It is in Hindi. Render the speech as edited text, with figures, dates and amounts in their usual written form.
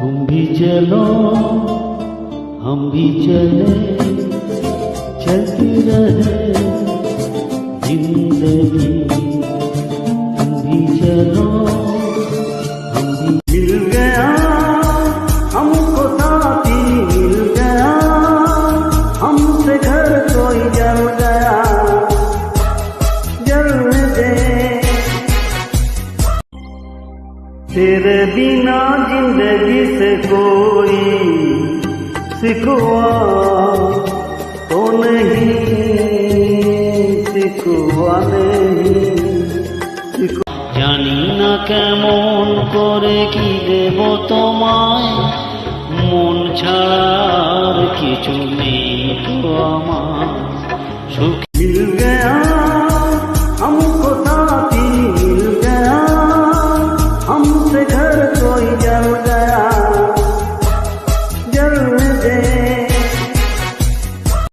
तुम भी चलो हम भी चले, चलती रहे जिंदगी। तुम भी चलो हम भी। मिल गया हमको साथी, मिल गया हमसे घर कोई जल गया, जलने दे। तेरे बिना जिंदगी से कोई सिकवा तो नहीं, सिकवा नहीं। জানি না কেমন করে কি দেব তোমায়, মন ছাড়ার কিছু নেই তো আমার। সুখ মিল গয়া हमको साथी, मिल गया हमसे घर कोई जल गया, जल